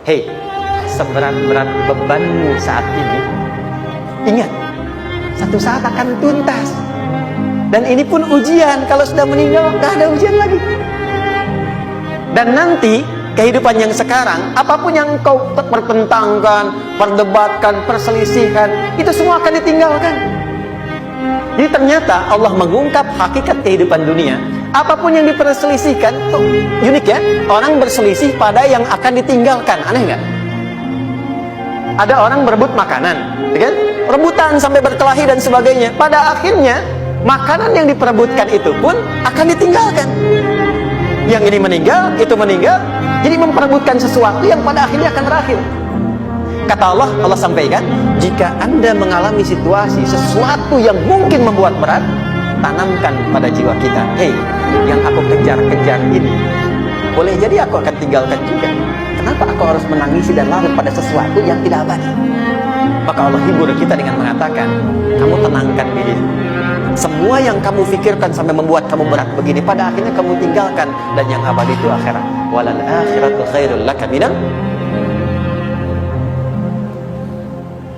Hei, seberat-berat bebanmu saat ini, ingat, satu saat akan tuntas. Dan ini pun ujian. Kalau sudah meninggal, gak ada ujian lagi. Dan nanti kehidupan yang sekarang, apapun yang kau pertentangkan, perdebatkan, perselisihkan, itu semua akan ditinggalkan. Jadi ternyata Allah mengungkap hakikat kehidupan dunia. Apapun yang diperselisihkan, tuh unik ya. Orang berselisih pada yang akan ditinggalkan. Aneh nggak? Ada orang berebut makanan, ya kan? Rebutan sampai berkelahi dan sebagainya. Pada akhirnya, makanan yang diperebutkan itu pun akan ditinggalkan. Yang ini meninggal, itu meninggal. Jadi memperebutkan sesuatu yang pada akhirnya akan berakhir. Kata Allah, Allah sampaikan, jika Anda mengalami situasi sesuatu yang mungkin membuat berat, tanamkan pada jiwa kita, hei, yang aku kejar-kejar ini, boleh jadi aku akan tinggalkan juga. Kenapa aku harus menangisi dan larut pada sesuatu yang tidak abadi? Maka Allah hibur kita dengan mengatakan, kamu tenangkan diri. Semua yang kamu pikirkan sampai membuat kamu berat begini, pada akhirnya kamu tinggalkan. Dan yang abadi itu akhirat. Walal akhiratu khairul laka minal.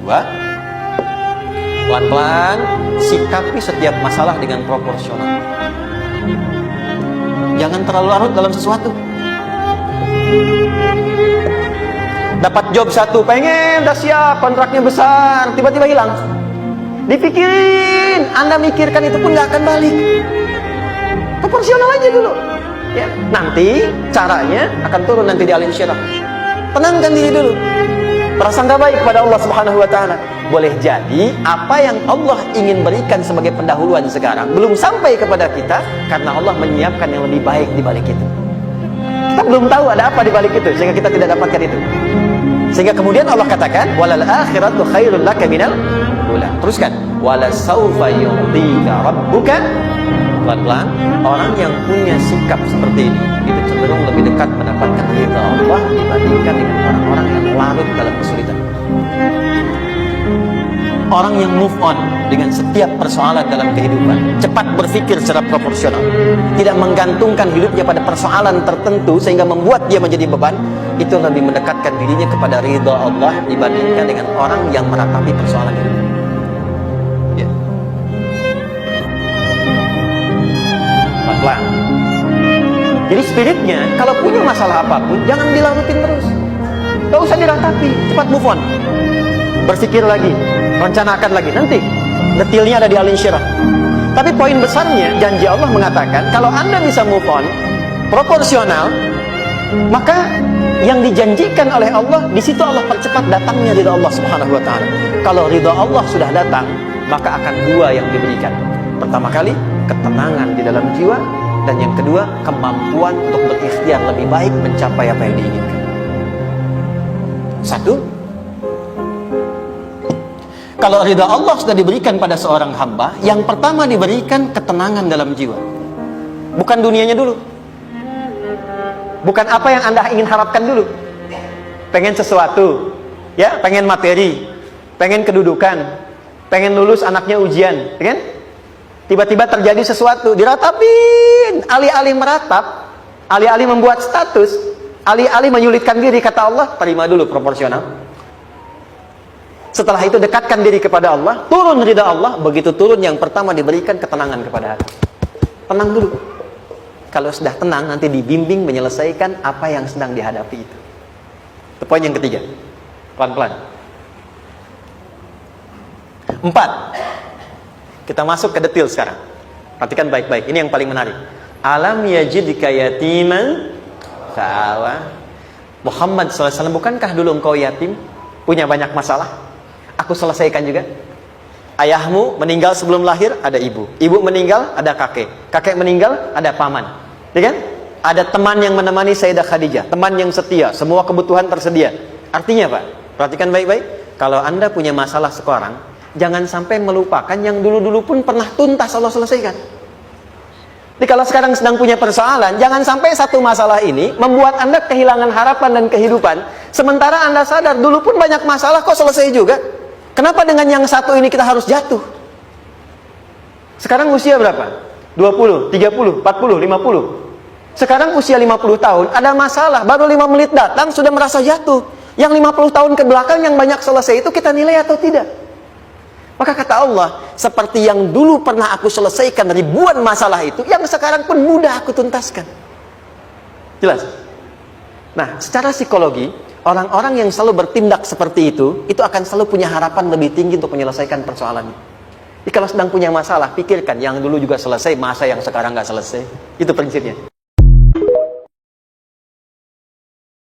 Dua, pelan-pelan sikapi setiap masalah dengan proporsional. Jangan terlalu larut dalam sesuatu. Dapat job satu, pengen, udah siap, kontraknya besar, tiba-tiba hilang. Dipikirin, Anda mikirkan itu pun gak akan balik. Proporsional aja dulu ya. Nanti caranya akan turun nanti di alim syirah. Tenangkan diri dulu, prasangka baik kepada Allah Subhanahu wa ta'ala. Boleh jadi apa yang Allah ingin berikan sebagai pendahuluan sekarang belum sampai kepada kita, karena Allah menyiapkan yang lebih baik di balik itu. Kita belum tahu ada apa di balik itu, sehingga kita tidak dapatkan itu. Sehingga kemudian Allah katakan, walal akhiratu khairul laka minal ula. Teruskan, wala saufa yu'tika rabbuka. Pelan-pelan, orang yang punya sikap seperti ini, itu cenderung lebih dekat mendapatkan ridha Allah dibandingkan dengan orang-orang yang larut dalam kesulitan. Orang yang move on dengan setiap persoalan dalam kehidupan, cepat berpikir secara proporsional, tidak menggantungkan hidupnya pada persoalan tertentu sehingga membuat dia menjadi beban, itu lebih mendekatkan dirinya kepada ridha Allah dibandingkan dengan orang yang meratapi persoalan hidup. Ya. Pelan-pelan. Jadi spiritnya, kalau punya masalah apapun, jangan dilarutin terus. Gak usah diratapi, cepat move on. Berpikir lagi, rencanakan lagi, nanti detailnya ada di alim syirah. Tapi poin besarnya, janji Allah mengatakan, kalau Anda bisa move on proporsional, maka yang dijanjikan oleh Allah, di situ Allah percepat datangnya ridha Allah Subhanahu wa ta'ala. Kalau ridha Allah sudah datang, maka akan dua yang diberikan. Pertama kali, ketenangan di dalam jiwa, dan yang kedua, kemampuan untuk berikhtiar lebih baik mencapai apa yang diinginkan. Satu, kalau ridha Allah sudah diberikan pada seorang hamba, yang pertama diberikan ketenangan dalam jiwa. Bukan dunianya dulu. Bukan apa yang Anda ingin harapkan dulu. Pengen sesuatu, ya, pengen materi, pengen kedudukan, pengen lulus anaknya ujian, ya kan? Tiba-tiba terjadi sesuatu, diratapin. Alih-alih meratap, alih-alih membuat status, alih-alih menyulitkan diri, kata Allah, terima dulu proporsional. Setelah itu dekatkan diri kepada Allah, turun ridha Allah. Begitu turun, yang pertama diberikan ketenangan kepada hati. Tenang dulu. Kalau sudah tenang, nanti dibimbing menyelesaikan apa yang sedang dihadapi itu. Itu poin yang ketiga. Pelan-pelan. 4. Kita masuk ke detail sekarang. Perhatikan baik-baik. Ini yang paling menarik. Alam yajidka yatiman fa'awa. Muhammad SAW, bukankah dulu engkau yatim? Punya banyak masalah? Aku selesaikan juga. Ayahmu meninggal sebelum lahir, ada ibu. Ibu meninggal, ada kakek. Kakek meninggal, ada paman. Ya kan? Ada teman yang menemani Sayyidah Khadijah, teman yang setia, semua kebutuhan tersedia. Artinya apa? Perhatikan baik-baik. Kalau Anda punya masalah sekarang, jangan sampai melupakan yang dulu-dulu pun pernah tuntas Allah selesaikan. Jadi kalau sekarang sedang punya persoalan, jangan sampai satu masalah ini membuat Anda kehilangan harapan dan kehidupan. Sementara Anda sadar, dulu pun banyak masalah kok selesai juga. Kenapa dengan yang satu ini kita harus jatuh? Sekarang usia berapa? 20, 30, 40, 50. Sekarang usia 50 tahun, ada masalah, baru 5 menit datang sudah merasa jatuh. Yang 50 tahun ke belakang yang banyak selesai itu kita nilai atau tidak? Maka kata Allah, seperti yang dulu pernah aku selesaikan ribuan masalah itu, yang sekarang pun mudah aku tuntaskan. Jelas? Nah, secara psikologi, orang-orang yang selalu bertindak seperti itu akan selalu punya harapan lebih tinggi untuk menyelesaikan persoalannya. Jadi kalau sedang punya masalah, pikirkan yang dulu juga selesai, masa yang sekarang nggak selesai. Itu prinsipnya.